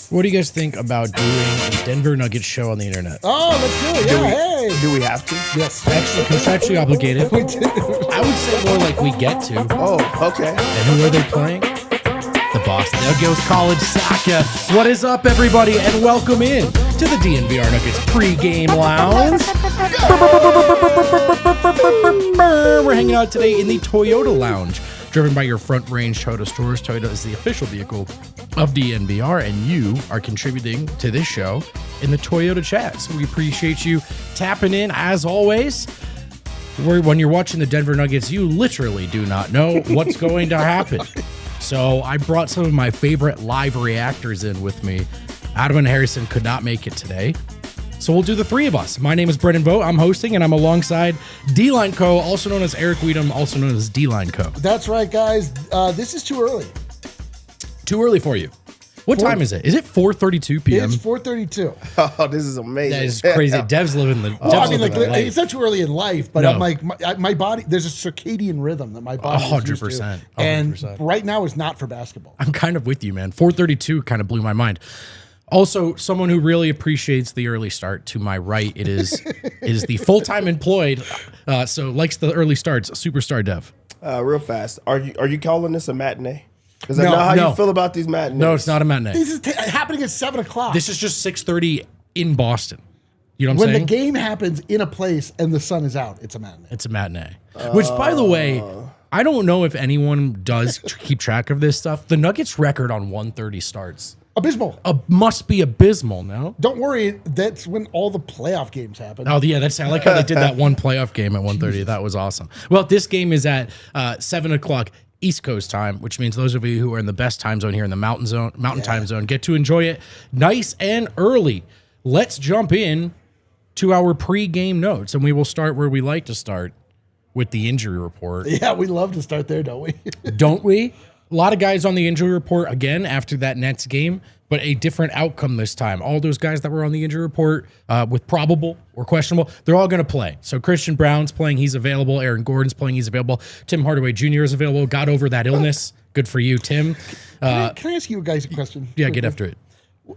What do you guys think about doing a Denver Nuggets show on the internet? Oh, let's do it. Yeah, hey. Do we have to? Yes. Actually, contractually obligated. We do. I would say more like we get to. Oh, okay. And who are they playing? The Boston Nuggets College Soccer. What is up, everybody, and welcome in to the DNVR Nuggets Pregame Lounge. We're hanging out today in the Toyota Lounge, driven by your Front Range Toyota stores. Toyota is the official vehicle of DNVR, and you are contributing to this show in the Toyota chat. So we appreciate you tapping in, as always. When you're watching the Denver Nuggets, you literally do not know what's going to happen. So I brought some of my favorite live reactors in with me. Adam and Harrison could not make it today, so we'll do the three of us. My name is Brendan Vogt. I'm hosting, and I'm alongside D-Line Co., also known as Eric Wedum, also known as D-Line Co. That's right, guys. This is too early. Too early for you. What time is it? Is it 4:32 p.m.? It's 4:32. Oh, this is amazing. That is crazy. Dev's living the. I mean, like, it's not too early in life, but No. I'm like, my body. There's a circadian rhythm that my body. 100%. And right now is not for basketball. I'm kind of with you, man. 4:32 kind of blew my mind. Also, someone who really appreciates the early start to my right, it is the full-time employed, so likes the early starts, Superstar Dev. Real fast. Are you calling this a matinee? Is that No, not how no. you feel about these matinees? No, it's not a matinee. This is happening at 7 o'clock. This is just 6:30 in Boston. You know what I'm when saying? the game happens in a place and the sun is out. It's a matinee. It's a matinee. Which, by the way, I don't know if anyone does keep track of this stuff. The Nuggets record on 1:30 starts Abysmal. must be abysmal, no? Don't worry. That's when all the playoff games happen. Oh, yeah, I like how they did that one playoff game at 1:30. That was awesome. Well, this game is at 7 o'clock East Coast time, which means those of you who are in the best time zone here in the mountain time zone get to enjoy it nice and early. Let's jump in to our pre-game notes, and we will start where we like to start, with the injury report. Yeah, we love to start there, don't we? Don't we? A lot of guys on the injury report again after that Nets game, but a different outcome this time. All those guys that were on the injury report with probable or questionable, they're all going to play. So Christian Brown's playing, he's available. Aaron Gordon's playing, he's available. Tim Hardaway Jr. is available, got over that illness. Good for you, Tim. Can I ask you guys a question? Yeah, get after it.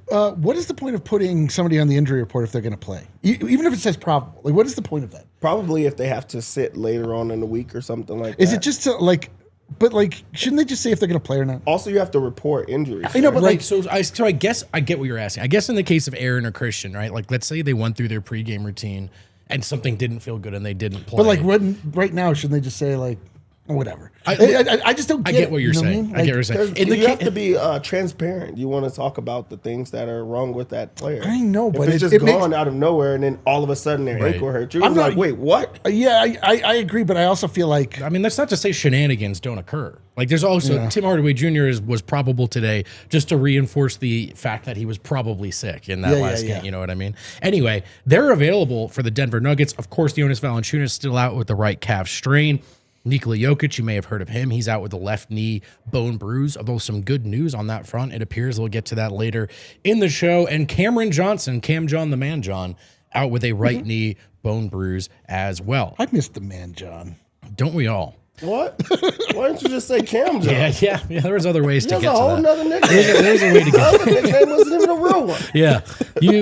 What is the point of putting somebody on the injury report if they're going to play? Even if it says probable. Like, what is the point of that? Probably if they have to sit later on in the week or something like that. Is it just to, like, but like, shouldn't they just say if they're going to play or not? Also, you have to report injuries. I know, but Right, like, so I guess I get what you're asking. I guess in the case of Aaron or Christian, right? Like, let's say they went through their pregame routine and something didn't feel good and they didn't play. but like, right now, shouldn't they just say like, whatever? I just don't get I get what you're you know saying. I I mean? get what you're saying. Because you have to be transparent. You want to talk about the things that are wrong with that player. I know, but if it's just it makes- gone out of nowhere and then all of a sudden their Right. ankle hurt you, I'm I'm not- like, wait, what? Yeah, I agree, but I also feel like I mean, that's not to say shenanigans don't occur. Like, there's also Tim Hardaway Jr. was probable today, just to reinforce the fact that he was probably sick in that last game. You know what I mean? Anyway, they're available for the Denver Nuggets. Of course, Jonas Valanciunas is still out with the right calf strain. Nikola Jokic, you may have heard of him. He's out with the left knee bone bruise, although some good news on that front. It appears we'll get to that later in the show. And Cameron Johnson, Cam John the Man John, out with a right knee bone bruise as well. I missed the man, John. Don't we all? What? Why don't you just say Cam John? Yeah. There was other ways to There's get a to whole that. nother nickname. There's a way to The get. other nickname wasn't even a real one. Yeah,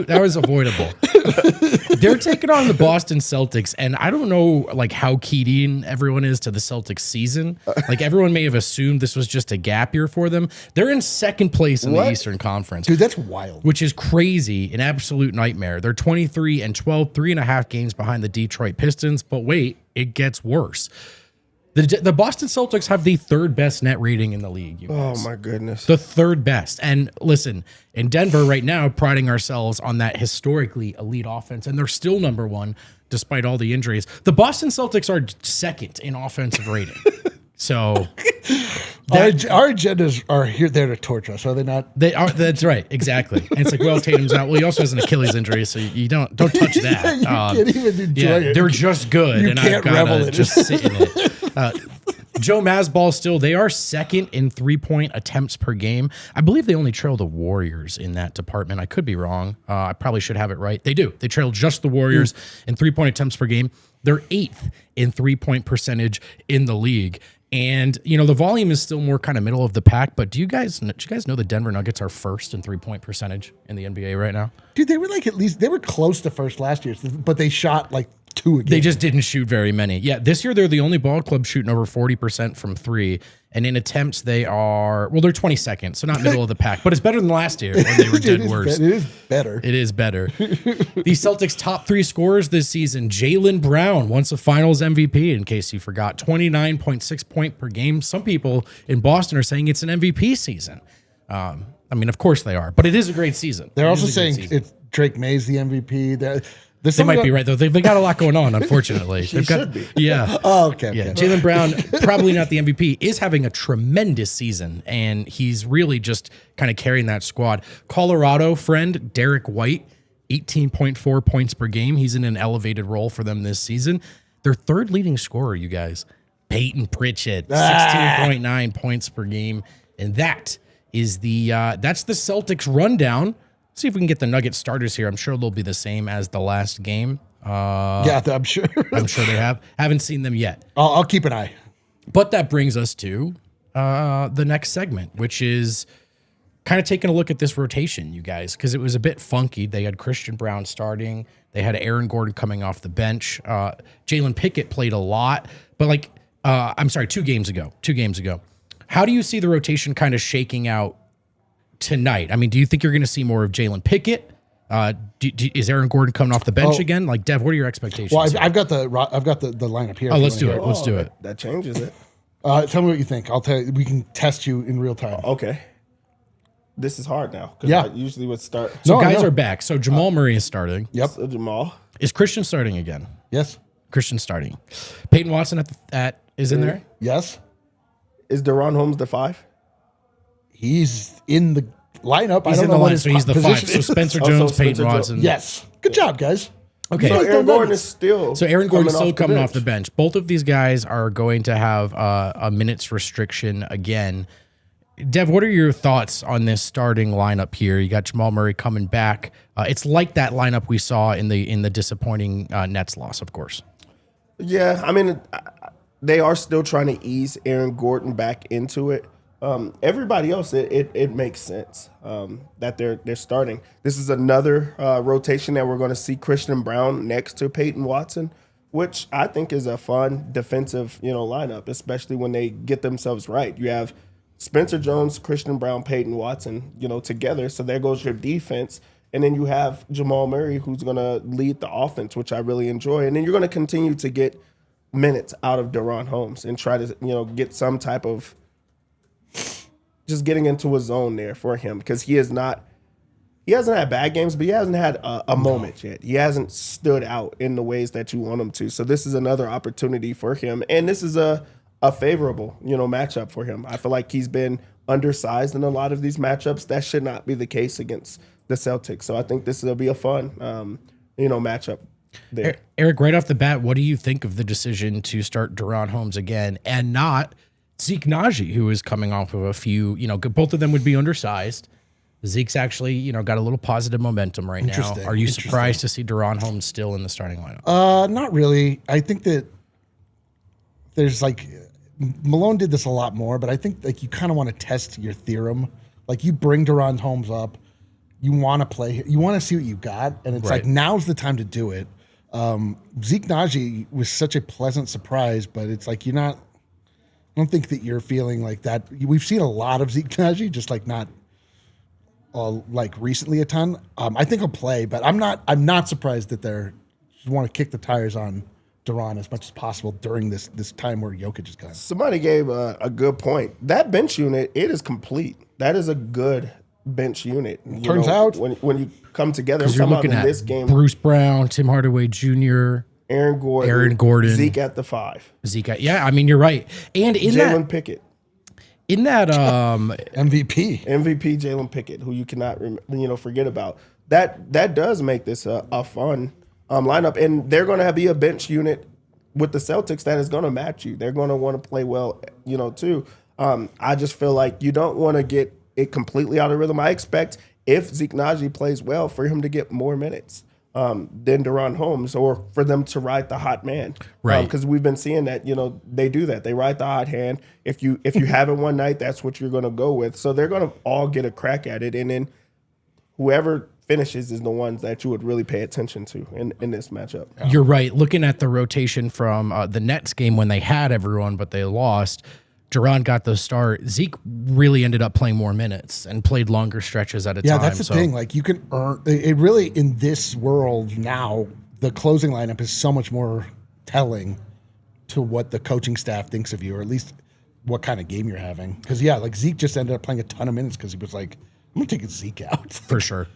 that was avoidable. They're taking on the Boston Celtics, and I don't know like how keyed in everyone is to the Celtics season. Like, everyone may have assumed this was just a gap year for them. They're in second place in the Eastern Conference. Dude, that's wild. Which is crazy, an absolute nightmare. They're 23-12, 3.5 games behind the Detroit Pistons. But wait, it gets worse. The Boston Celtics have the third best net rating in the league. You Oh guys. my goodness. The third best. And listen, in Denver right now, priding ourselves on that historically elite offense, and they're still number one despite all the injuries. The Boston Celtics are second in offensive rating. So our agendas are here there to torture us, are they not? they are. That's right, exactly. And it's like, well, Tatum's out. Well, he also has an Achilles injury, so you don't touch that. You can't even enjoy it. They're just good, You and can't I've got revel to in it. just sit in it. Joe Masball still, they are second in 3-point attempts per game. I believe they only trail the Warriors in that department. I could be wrong. I probably should have it right. They do. They trail just the Warriors in 3-point attempts per game. They're 8th in 3-point percentage in the league. And, the volume is still more kind of middle of the pack. But do you guys know the Denver Nuggets are first in 3-point percentage in the NBA right now? Dude, they were they were close to first last year, but they shot like 2 again. They just didn't shoot very many. Yeah, this year they're the only ball club shooting over 40% from 3. And in attempts, they're 22nd, so not middle of the pack. But it's better than last year when they were dead worse. It is better. It is better. The Celtics' top 3 scorers this season, Jaylen Brown, once a Finals MVP, in case you forgot, 29.6 point per game. Some people in Boston are saying it's an MVP season. Of course they are, but it is a great season. They're also saying it's Drake May's the MVP. They might be right, though. They've got a lot going on, unfortunately. Should be. Yeah. Oh, okay. Yeah. Jaylen Brown, probably not the MVP, is having a tremendous season, and he's really just kind of carrying that squad. Colorado friend Derek White, 18.4 points per game. He's in an elevated role for them this season. Their third leading scorer, you guys, Peyton Pritchett, 16.9 points per game. And that is that's the Celtics rundown. See if we can get the Nuggets starters here. I'm sure they'll be the same as the last game. I'm sure. I'm sure they have. Haven't seen them yet. I'll keep an eye. But that brings us to the next segment, which is kind of taking a look at this rotation, you guys, because it was a bit funky. They had Christian Braun starting. They had Aaron Gordon coming off the bench. Jalen Pickett played a lot. But 2 games ago. How do you see the rotation kind of shaking out tonight? I mean, do you think you're going to see more of Jalen Pickett? Is Aaron Gordon coming off the bench again? Like, Dev, what are your expectations? Well, I've got the lineup here. Oh, let's do it. Let's do it. That changes it. Tell me what you think. I'll tell you. We can test you in real time. Okay. This is hard now because Yeah. I usually would start. So guys are back. So Jamal Murray is starting. Yep. So Jamal. Is Christian starting again? Yes. Christian starting. Peyton Watson is in there. Yes. Is Deron Holmes the 5? He's in the lineup. He's I don't in know the what line, his so he's the 5. position So is. Spencer Oh, Jones, so Spencer Peyton Jones. Watson. Yes. Good job, guys. Okay. So Aaron Gordon Nuggets. is still. So Aaron Gordon's still coming off the bench. bench. Both of these guys are going to have a minutes restriction again. Dev, what are your thoughts on this starting lineup here? You got Jamal Murray coming back. It's like that lineup we saw in the disappointing Nets loss, of course. Yeah, I mean, they are still trying to ease Aaron Gordon back into it. Everybody else, it makes sense that they're starting. This is another rotation that we're going to see Christian Braun next to Peyton Watson, which I think is a fun defensive lineup, especially when they get themselves right. You have Spencer Jones, Christian Braun, Peyton Watson, together. So there goes your defense. And then you have Jamal Murray, who's going to lead the offense, which I really enjoy. And then you're going to continue to get minutes out of Deron Holmes and try to, get some type of just getting into a zone there for him, because he hasn't had bad games, but he hasn't had a moment yet. He hasn't stood out in the ways that you want him to. So this is another opportunity for him. And this is a favorable, matchup for him. I feel like he's been undersized in a lot of these matchups. That should not be the case against the Celtics. So I think this will be a fun, matchup there. Eric, right off the bat, what do you think of the decision to start Deron Holmes again and not Zeke Naji, who is coming off of a few, both of them would be undersized. Zeke's actually, got a little positive momentum right now. Are you surprised to see Deron Holmes still in the starting lineup? Not really. I think that there's Malone did this a lot more, but I think you kind of want to test your theorem. Like, you bring Deron Holmes up, you want to play, you want to see what you got, and it's Right. now's the time to do it. Zeke Naji was such a pleasant surprise, but it's I don't think that you're feeling like that. We've seen a lot of Zeke Naji, just not recently a ton. I think he'll play, but I'm not surprised that they're want to kick the tires on Deron as much as possible during this time where Jokic is gone. Somebody gave a good point. That bench unit, it is complete. That is a good bench unit. Turns out. when you come together, I'm Because you're talking about looking in at this game. Bruce Brown, Tim Hardaway Jr., Aaron Gordon, Zeke at the 5. Yeah, I mean, you're right. And in Jalen Pickett. In that MVP Jalen Pickett, who you cannot forget about. That does make this a fun lineup, and they're going to be a bench unit with the Celtics that is going to match you. They're going to want to play well, too. I just feel like you don't want to get it completely out of rhythm. I expect if Zeke Naji plays well for him to get more minutes than Deron Holmes, or for them to ride the hot man. Right. Because we've been seeing that, they do that. They ride the hot hand. If you have it one night, that's what you're going to go with. So they're going to all get a crack at it. And then whoever finishes is the ones that you would really pay attention to in this matchup. You're right. Looking at the rotation from the Nets game when they had everyone, but they lost, Deron got the start. Zeke really ended up playing more minutes and played longer stretches at a time. Yeah, that's the thing. Like, you can earn it really in this world now. The closing lineup is so much more telling to what the coaching staff thinks of you, or at least what kind of game you're having. Because like Zeke just ended up playing a ton of minutes because he was like, I'm gonna take Zeke out. For sure.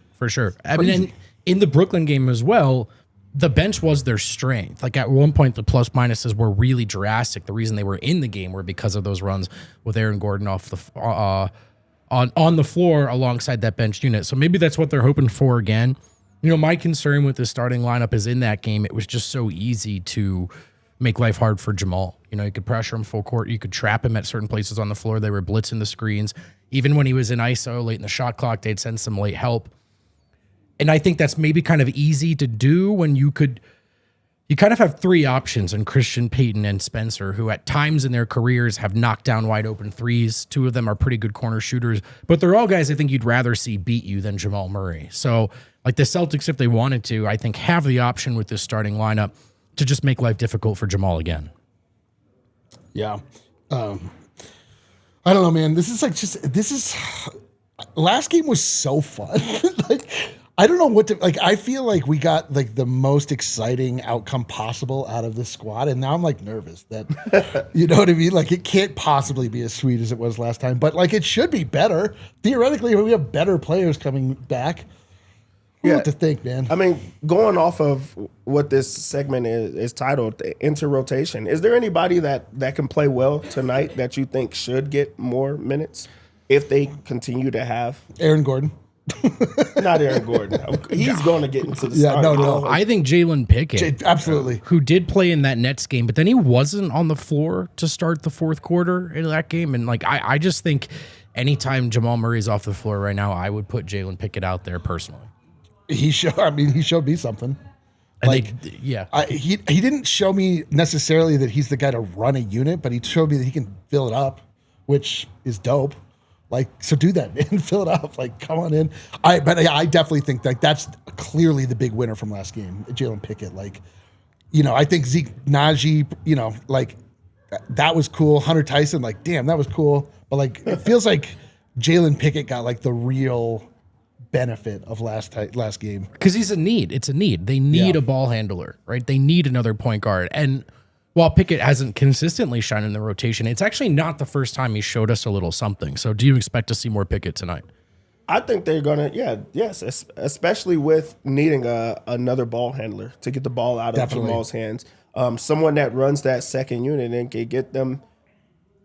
I mean, in the Brooklyn game as well, the bench was their strength. Like, at one point, the plus minuses were really drastic. The reason they were in the game were because of those runs with Aaron Gordon off the on the floor alongside that bench unit. So maybe that's what they're hoping for again. My concern with the starting lineup is in that game, it was just so easy to make life hard for Jamal. You could pressure him full court. You could trap him at certain places on the floor. They were blitzing the screens. Even when he was in ISO late in the shot clock, they'd send some late help. And I think that's maybe kind of easy to do when you kind of have three options in Christian, Payton, and Spencer, who at times in their careers have knocked down wide open threes. Two of them are pretty good corner shooters, but they're all guys I think you'd rather see beat you than Jamal Murray. So like the Celtics, if they wanted to, I think have the option with this starting lineup to just make life difficult for Jamal again. Yeah. I don't know, man. Last game was so fun. I don't know what to I feel like we got the most exciting outcome possible out of this squad, and now I'm nervous that you know what I mean. It can't possibly be as sweet as it was last time, but it should be better. Theoretically, we have better players coming back. What to think, man? I mean, going off of what this segment is titled, Inter-Rotation, is there anybody that can play well tonight that you think should get more minutes if they continue to have Aaron Gordon? Not Eric Wedum. He's going to get into the start. No. I think Jalen Pickett, absolutely, who did play in that Nets game, but then he wasn't on the floor to start the fourth quarter in that game. And I just think anytime Jamal Murray's off the floor right now, I would put Jalen Pickett out there personally. He showed me something. He didn't show me necessarily that he's the guy to run a unit, but he showed me that he can fill it up, which is dope. So do that, man. Fill it up. Come on in. I definitely think that's clearly the big winner from last game, Jalen Pickett. I think Zeke Naji, that was cool. Hunter Tyson, damn, that was cool. But it feels like Jalen Pickett got the real benefit of last game. Because he's a need. It's a need. They need a ball handler, right? They need another point guard. And while Pickett hasn't consistently shined in the rotation, it's actually not the first time he showed us a little something. So do you expect to see more Pickett tonight? I think they're going to, yes, especially with needing another ball handler to get the ball out of Jamal's hands. Someone that runs that second unit and can get them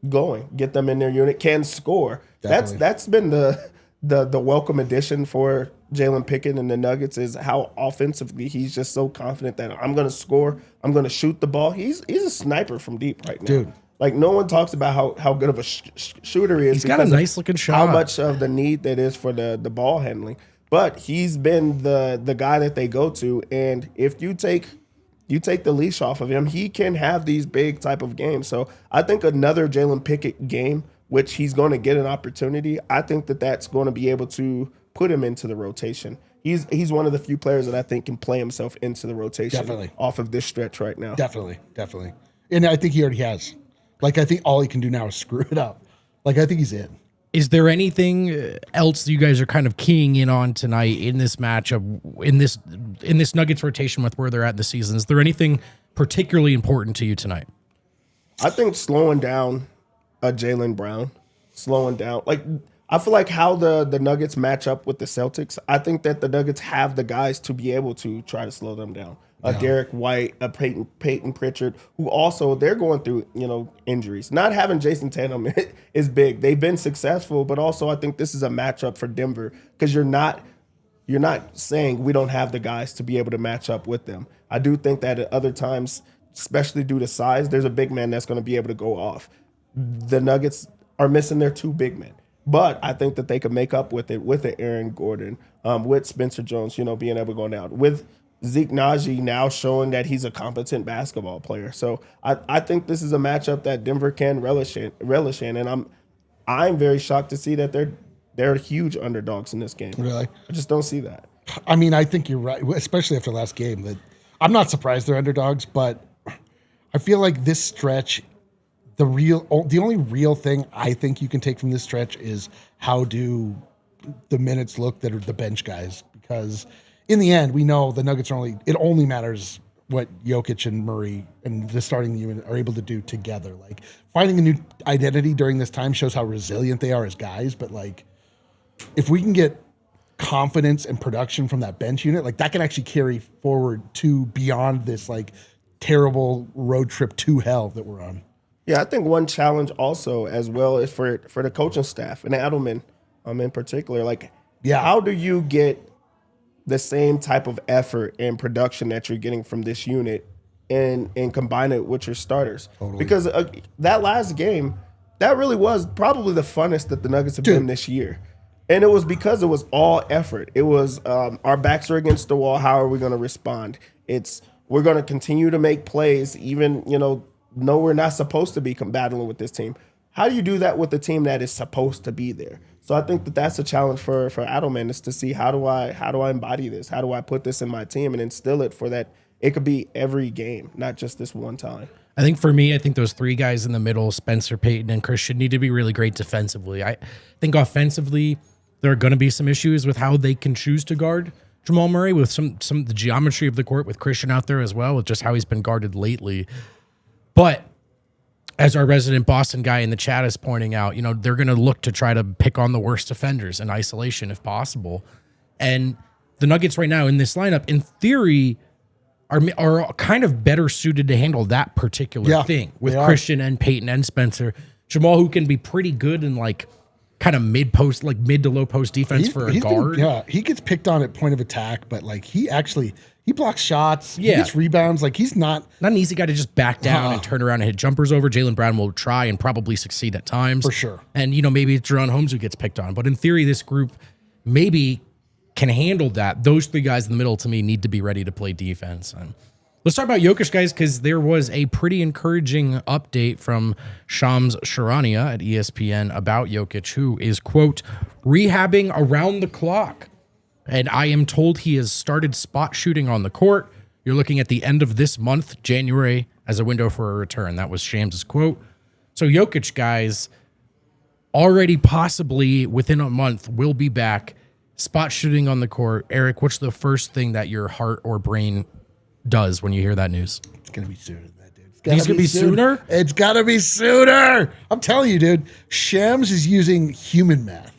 going, get them in their unit, can score. Definitely. That's been the welcome addition for Jalen Pickett and the Nuggets, is how offensively he's just so confident that I'm going to score, I'm going to shoot the ball. He's a sniper from deep right now. Dude. No one talks about how good of a shooter he is. He's got a nice looking shot. How much of the need that is for the ball handling. But he's been the guy that they go to, and if you take the leash off of him, he can have these big type of games. So I think another Jalen Pickett game, which he's going to get an opportunity, I think that's going to be able to put him into the rotation. He's one of the few players that I think can play himself into the rotation off of this stretch right now. Definitely. And I think he already has. I think all he can do now is screw it up. I think he's in. Is there anything else you guys are kind of keying in on tonight in this matchup, in this Nuggets rotation with where they're at in the season? Is there anything particularly important to you tonight? I think slowing down Jaylen Brown, I feel like how the Nuggets match up with the Celtics, I think that the Nuggets have the guys to be able to try to slow them down. Derek White, a Peyton Pritchard, who also they're going through injuries. Not having Jason Tatum is big. They've been successful, but also I think this is a matchup for Denver because you're not saying we don't have the guys to be able to match up with them. I do think that at other times, especially due to size, there's a big man that's going to be able to go off. The Nuggets are missing their 2 big men. But I think that they could make up with it with the Aaron Gordon, with Spencer Jones, being able to go down, with Zeke Naji now showing that he's a competent basketball player. So I think this is a matchup that Denver can relish in, and I'm very shocked to see that they're huge underdogs in this game. Really? I just don't see that. I mean, I think you're right, especially after last game. That I'm not surprised they're underdogs, but I feel like this stretch, the only real thing I think you can take from this stretch is how do the minutes look that are the bench guys, because in the end we know the Nuggets it only matters what Jokic and Murray and the starting unit are able to do together. Like finding a new identity during this time shows how resilient they are as guys, but like if we can get confidence and production from that bench unit, like that can actually carry forward to beyond this like terrible road trip to hell that we're on. Yeah, I think one challenge also as well is for the coaching staff and Adelman in particular. Like, how do you get the same type of effort and production that you're getting from this unit and combine it with your starters? Totally. Because that last game, that really was probably the funnest that the Nuggets have been this year. And it was because it was all effort. It was our backs are against the wall. How are we going to respond? We're going to continue to make plays even, no, we're not supposed to be battling with this team. How do you do that with the team that is supposed to be there? So I think that's a challenge for Adelman, is to see how do I embody this? How do I put this in my team and instill it for that it could be every game, not just this one time? I think for me, those 3 guys in the middle, Spencer, Peyton, and Christian, need to be really great defensively. I think offensively, there are going to be some issues with how they can choose to guard Jamal Murray with some of the geometry of the court with Christian out there as well, with just how he's been guarded lately. But as our resident Boston guy in the chat is pointing out, they're going to look to try to pick on the worst defenders in isolation if possible. And the Nuggets right now in this lineup, in theory, are kind of better suited to handle that particular thing with Christian and Peyton and Spencer. Jamal, who can be pretty good in like kind of mid to low post defense for a guard. He gets picked on at point of attack, but like he blocks shots. He gets rebounds. Like he's not an easy guy to just back down and turn around and hit jumpers over. Jaylen Brown will try and probably succeed at times. For sure. And, maybe it's Jerron Holmes who gets picked on. But in theory, this group maybe can handle that. Those 3 guys in the middle, to me, need to be ready to play defense. And let's talk about Jokic, guys, because there was a pretty encouraging update from Shams Charania at ESPN about Jokic, who is, quote, rehabbing around the clock. And I am told he has started spot shooting on the court. You're looking at the end of this month, January, as a window for a return. That was Shams' quote. So Jokic, guys, already possibly within a month will be back spot shooting on the court. Eric, what's the first thing that your heart or brain does when you hear that news? It's going to be sooner than that, dude. He's going to be sooner? It's got to be sooner. I'm telling you, dude. Shams is using human math.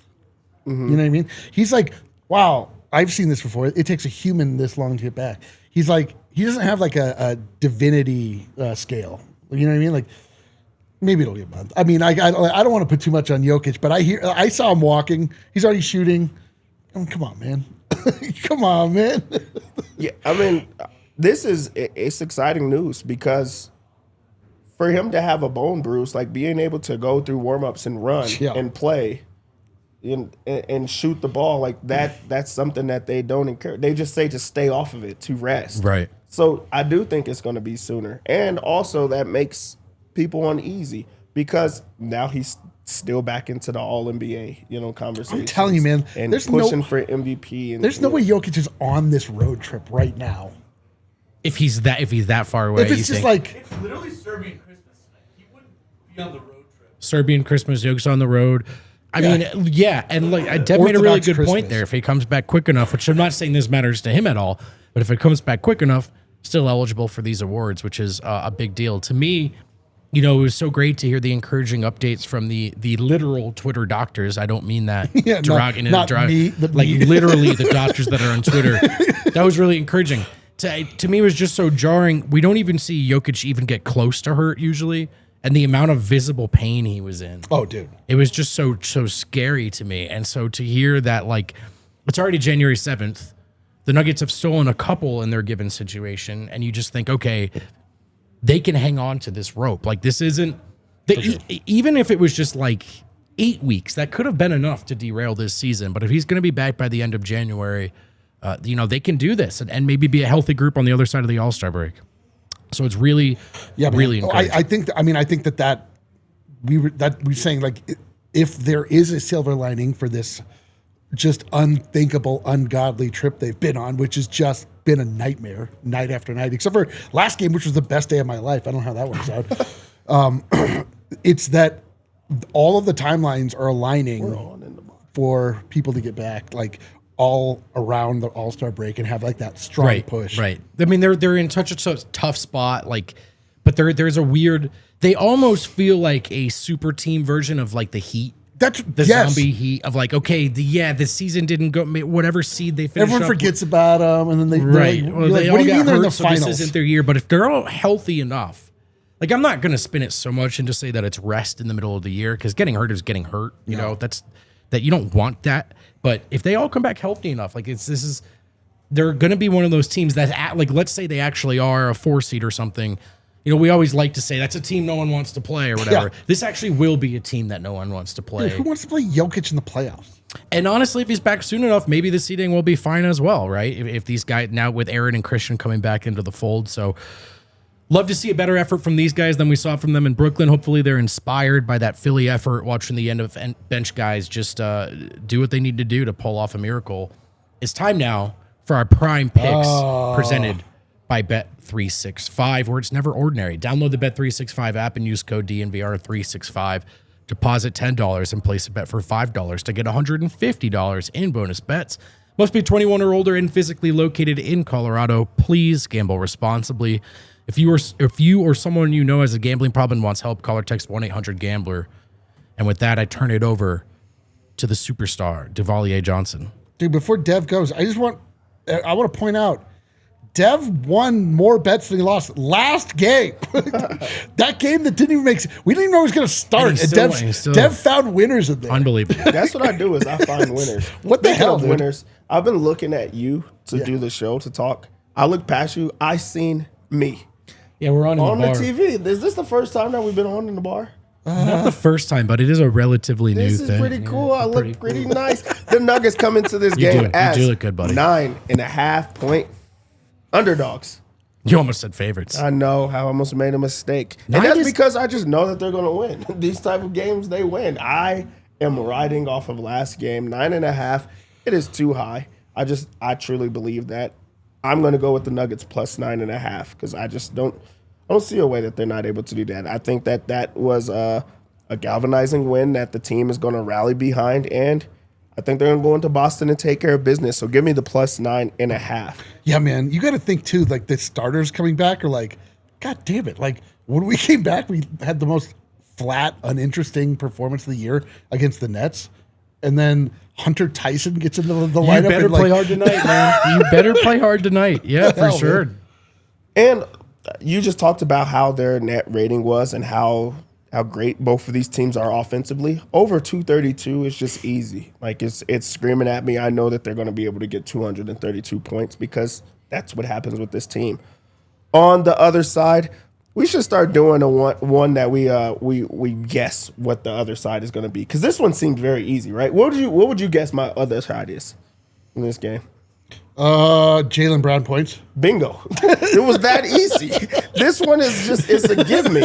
Mm-hmm. You know what I mean? He's like, wow, I've seen this before. It takes a human this long to get back. He's like, he doesn't have like a divinity scale. You know what I mean? Like, maybe it'll be a month. I mean, I don't want to put too much on Jokic, but I saw him walking. He's already shooting. I mean, come on, man. Come on, man. Yeah, I mean, it's exciting news because for him to have a bone bruise, like being able to go through warm-ups and run and play and shoot the ball, like that's something that they don't encourage. They just say to stay off of it, to rest. Right. So I do think it's going to be sooner. And also that makes people uneasy because now he's still back into the All-NBA, conversation. I'm telling you, man. And pushing for MVP. And, there's no way Jokic is on this road trip right now. If he's that far away. If it's just like... It's literally Serbian Christmas tonight. He wouldn't be on the road trip. Serbian Christmas, Jokic's on the road. I mean, and like Deb made a really good point there. If he comes back quick enough, which I'm not saying this matters to him at all, but if it comes back quick enough, still eligible for these awards, which is a big deal. To me, it was so great to hear the encouraging updates from the literal Twitter doctors. I don't mean that not me, literally the doctors that are on Twitter. That was really encouraging. to me, it was just so jarring. We don't even see Jokic even get close to hurt usually, and the amount of visible pain he was in. Oh, dude. It was just so scary to me. And so to hear that, like, it's already January 7th. The Nuggets have stolen a couple in their given situation, and you just think, okay, they can hang on to this rope. Like, this isn't... even if it was just, like, 8 weeks, that could have been enough to derail this season. But if he's going to be back by the end of January, they can do this and maybe be a healthy group on the other side of the All-Star break. So it's really, really encouraging. I think that we're saying, like, if there is a silver lining for this just unthinkable, ungodly trip they've been on, which has just been a nightmare night after night, except for last game, which was the best day of my life. I don't know how that works out. It's that all of the timelines are aligning for people to get back, like, all around the All-Star break and have, like, that strong push. Right. I mean, they're in such a tough spot, like, but there's a weird. They almost feel like a super team version of, like, the Heat. That's the zombie Heat of, like, okay, the season didn't go, whatever seed they finished. Everyone forgets about them, and then they They what do you mean they're in the so finals? This isn't their year, but if they're all healthy enough, like, I'm not going to spin it so much and just say that it's rest in the middle of the year, because getting hurt is getting hurt. You know, that you don't want that. But if they all come back healthy enough, like, they're going to be one of those teams that, like, let's say they actually are a 4 seed or something. You know, we always like to say that's a team no one wants to play or whatever. Yeah. This actually will be a team that no one wants to play. Dude, who wants to play Jokic in the playoffs? And honestly, if he's back soon enough, maybe the seeding will be fine as well, right? If these guys, now with Aaron and Christian coming back into the fold. So love to see a better effort from these guys than we saw from them in Brooklyn. Hopefully they're inspired by that Philly effort, watching the end of bench guys just do what they need to do to pull off a miracle. It's time now for our prime picks presented by Bet365, where it's never ordinary. Download the Bet365 app and use code DNVR365. Deposit $10 and place a bet for $5 to get $150 in bonus bets. Must be 21 or older and physically located in Colorado. Please gamble responsibly. If you or someone you know has a gambling problem and wants help, call or text 1-800-GAMBLER. And with that, I turn it over to the superstar, Duvalier Johnson. Dude, before Dev goes, I want to point out, Dev won more bets than he lost last game. That game that didn't even make sense. We didn't even know it was going to start. And Dev found winners in there. Unbelievable. That's what I do is I find winners. What the hell, dude? Winners. I've been looking at you to do the show, to talk. I look past you. I seen me. Yeah, we're on the TV. Is this the first time that we've been on in the bar? Not the first time, but it is a relatively new thing. This is pretty cool. I look pretty nice. The Nuggets come into this game as you do look good, buddy. 9.5 point underdogs. You almost said favorites. I know. I almost made a mistake. And that's because I just know that they're going to win. These type of games, they win. I am riding off of last game. 9.5. It is too high. I truly believe that. I'm going to go with the Nuggets plus 9.5 because I just don't see a way that they're not able to do that. I think that was a galvanizing win that the team is going to rally behind, and I think they're going to go into Boston and take care of business. So give me the plus 9.5. Yeah, man. You got to think, too, like, the starters coming back are like, God damn it. Like, when we came back, we had the most flat, uninteresting performance of the year against the Nets. And then Hunter Tyson gets into the lineup. You better play hard tonight, man. You better play hard tonight. Yeah, for sure. Man. And you just talked about how their net rating was and how great both of these teams are offensively. Over 232 is just easy. Like, it's screaming at me. I know that they're going to be able to get 232 points because that's what happens with this team. On the other side, we should start doing one that we guess what the other side is going to be, because this one seemed very easy, right? What would you guess my other side is in this game? Jaylen Brown points. Bingo. It was that easy. This one it's a give me.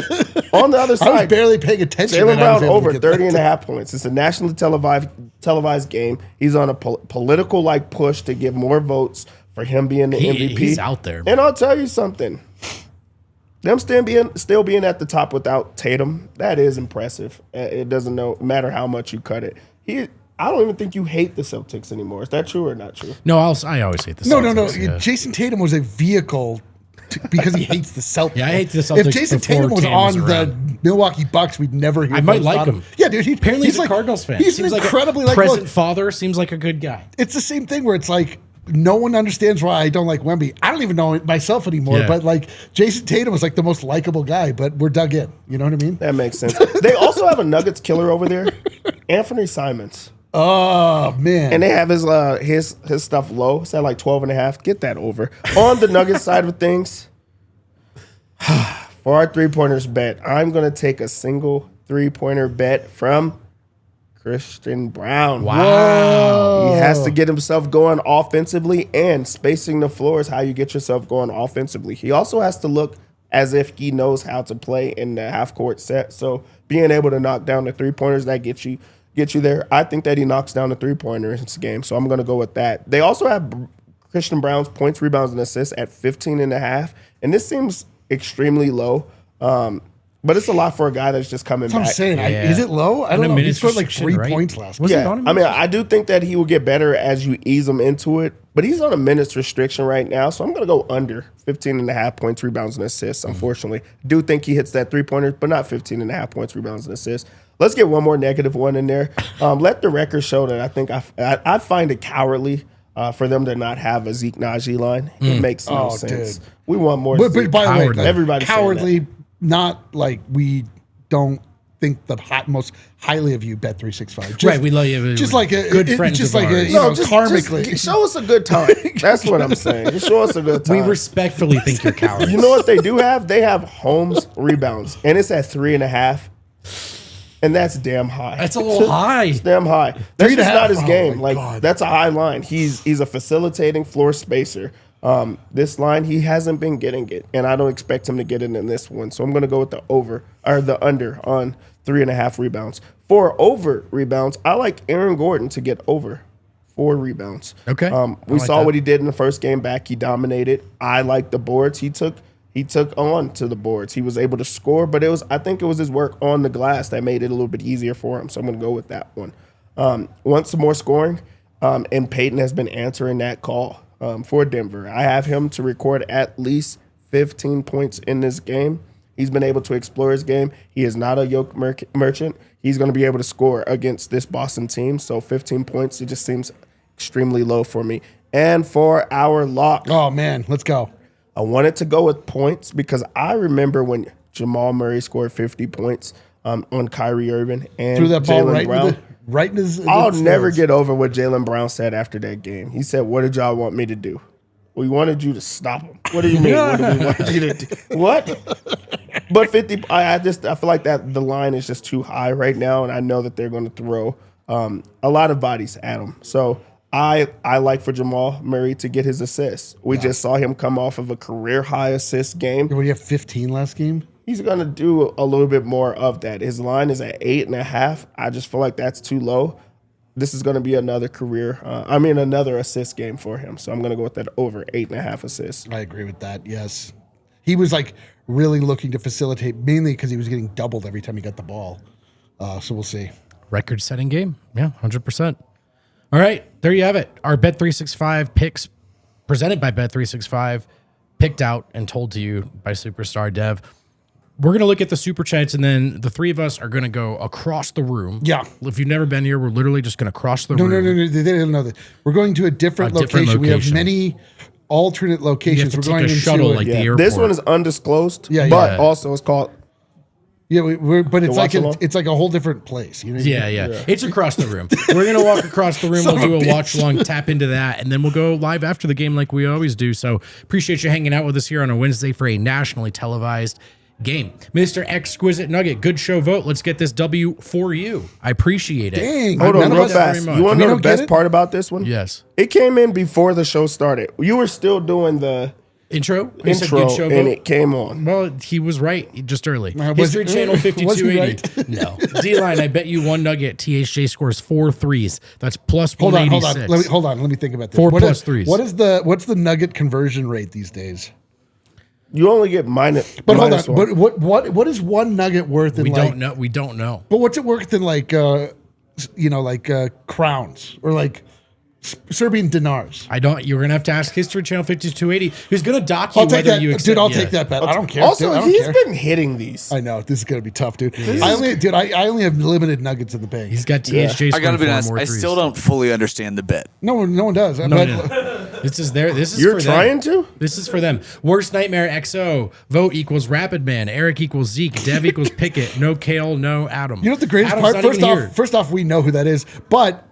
On the other side, I was barely paying attention. Jaylen Brown over 30.5 points. It's a nationally televised game. He's on a political push to get more votes for him being the MVP. He's out there. And I'll tell you something. Them still being at the top without Tatum, that is impressive. It doesn't matter how much you cut it. I don't even think you hate the Celtics anymore. Is that true or not true? No, I always hate the Celtics. No. Yeah. Jason Tatum was a vehicle because he hates the Celtics. Yeah, I hate the Celtics. If Jason Tatum was on the Milwaukee Bucks, we'd never hear. I might like him. Yeah, dude. Apparently, he's a Cardinals fan. He's an incredibly present father. Seems like a good guy. It's the same thing where it's like no one understands why I don't like Wemby. I don't even know it myself anymore. Yeah. But like Jason Tatum was like the most likable guy. But we're dug in. You know what I mean? That makes sense. They also have a Nuggets killer over there, Anthony Simons. Oh man! And they have his stuff low. It's at like 12.5. Get that over. On the Nuggets side of things, for our 3-pointers bet, I'm going to take a single 3-pointer bet from Christian Braun. Wow. He has to get himself going offensively, and spacing the floor is how you get yourself going offensively. He also has to look as if he knows how to play in the half-court set. So being able to knock down the 3-pointers, that gets you there. I think that he knocks down the 3-pointer in this game, so I'm going to go with that. They also have Christian Braun's points, rebounds, and assists at 15.5, and this seems extremely low. But it's a lot for a guy that's just coming That's what I'm back. saying. Yeah. Is it low? I On don't a know. He minutes scored like restriction, 3 right? points last Was week. it on a I mean, minutes I do think that he will get better as you ease him into it, but he's on a minutes restriction right now, so I'm going to go under 15.5 points, rebounds, and assists, unfortunately. Do think he hits that 3-pointer, but not 15.5 points, rebounds, and assists. Let's get one more negative one in there. Let the record show that I think I find it cowardly for them to not have a Zeke Najee line. It makes no sense. Dude. We want more But Zeke. by the way, Cowardly. like, Everybody's saying cowardly. Not like we don't think the most highly of you, Bet365. Just, Right, we love you. Just like a good friends just of like ours. you know, karmically. Just show us a good time. That's what I'm saying. Just show us a good time. We respectfully think you're cowards. You know what they do have? They have Holmes rebounds, and it's at 3.5, and that's damn high. That's a little high. It's damn high. That's just 3.5? not his Oh, game. my Like God. that's a high line. He's a facilitating floor spacer. This line he hasn't been getting it, and I don't expect him to get it in this one. So I'm going to go with the under on 3.5 rebounds. For over rebounds, I like Aaron Gordon to get over 4 rebounds. Okay. We I like saw that. what he did in the first game back. He dominated. I like the boards he took. He took on to the boards. He was able to score, but I think it was his work on the glass that made it a little bit easier for him. So I'm going to go with that one. Want some more scoring? And Peyton has been answering that call for Denver. I have him to record at least 15 points in this game. He's been able to explore his game. He is not a yoke merchant. He's going to be able to score against this Boston team. So 15 points, it just seems extremely low for me. And for our lock, Oh man, let's go. I wanted to go with points because I remember when Jamal Murray scored 50 points on Kyrie Irving and Threw that ball Jaylen Brown. right in his. I'll his never nose. get over what Jaylen Brown said after that game. He said, "What did y'all want me to do?" We wanted you to stop him. What do you mean? What did we want you to do? What? But 50, I feel like that the line is just too high right now, and I know that they're going to throw a lot of bodies at him. So I like for Jamal Murray to get his assists. We just saw him come off of a career high assist game. What do you have? 15 last game. He's going to do a little bit more of that. His line is at 8.5. I just feel like that's too low. This is going to be another another assist game for him. So I'm going to go with that over 8.5 assists. I agree with that. Yes, he was like really looking to facilitate, mainly because he was getting doubled every time he got the ball. So we'll see. Record-setting game. Yeah, 100%. All right, there you have it. Our Bet365 picks presented by Bet365, picked out and told to you by Superstar Dev. We're going to look at the Super Chats, and then the three of us are going to go across the room. Yeah. If you've never been here, we're literally just going to cross the room. No. They didn't know that. We're going to a different location. We have many alternate locations. You have to We're take going a shuttle into like Yeah, the airport. this one is undisclosed, Yeah, but yeah. also it's called but it's like watch along? it's like a whole different place. You know? Yeah. It's across the room. We're going to walk across the room. We'll do a watch along, tap into that, and then we'll go live after the game like we always do. So appreciate you hanging out with us here on a Wednesday for a nationally televised game. Mr. Exquisite Nugget, good show, Vogt. Let's get this W for you. I appreciate it. Dang. Hold none on of real us- fast. very You want much. to know We the don't best get it? part about this one? Yes. It came in before the show started. You were still doing the Intro? You said intro, good show, and Vogt? it came on. Well, he was right just early. Was History he- Channel was he 5280. No. D-line, I bet you one nugget. THJ scores 4 threes. That's plus Hold on. 186. Let me think about this. 4 What plus is- threes. what's the nugget conversion rate these days? You only get minus. But hold minus on. one. But what is one nugget worth in We like? don't know. We don't know. But what's it worth in like crowns or like Serbian dinars? I don't. You're gonna have to ask History Channel 5280, who's gonna dock you I'll take whether that, you accept. dude. I'll yeah. take that bet. I don't care. Also, dude, I don't he's care. been hitting these. I know this is gonna be tough, dude. I only have limited nuggets in the bank. He's got THJ I gotta scoring be 4 honest. more I threes. still don't fully understand the bet. No one does. No, But no. This is You're for trying them. to? This is for them. Worst nightmare XO. Vogt equals Rapid Man. Eric equals Zeke. Dev equals Pickett. No Kale, no Adam. You know what the greatest Adam's part? not even here. First off, we know who that is. But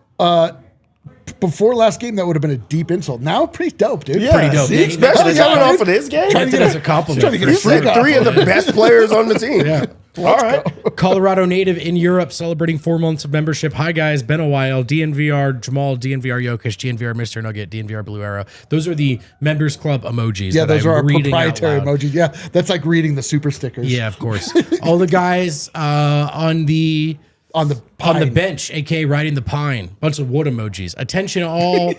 before last game, that would have been a deep insult. Now, pretty dope, dude. Yeah, Pretty dope. see, Yeah, especially he coming meant it off of this game. Meant it as a compliment. trying to get You a freak said off. 3 of the best players on the team. Yeah. All right. Colorado native in Europe celebrating 4 months of membership. Hi guys, been a while. DNVR Jamal, DNVR Jokic, DNVR Mr. Nugget, DNVR Blue Arrow. Those are the members club emojis. Yeah, that those I'm are our reading out proprietary loud. emojis. Yeah, that's like reading the super stickers. Yeah, of course. All the guys on the pine. bench, aka riding the pine. Bunch of wood emojis. Attention all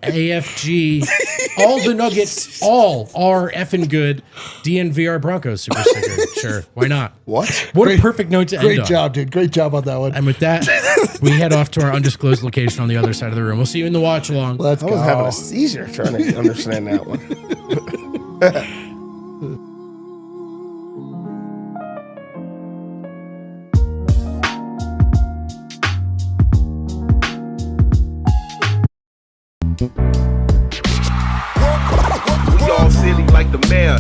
AFG. All the Nuggets, all are effing good. DNVR Broncos super sticker. Sure, why not? What? What a perfect note to end Great on. job, dude. Great job on that one. And with that, we head off to our undisclosed location on the other side of the room. We'll see you in the watch along. Let's I was go. having a seizure trying to understand that one. We all silly like the mayor.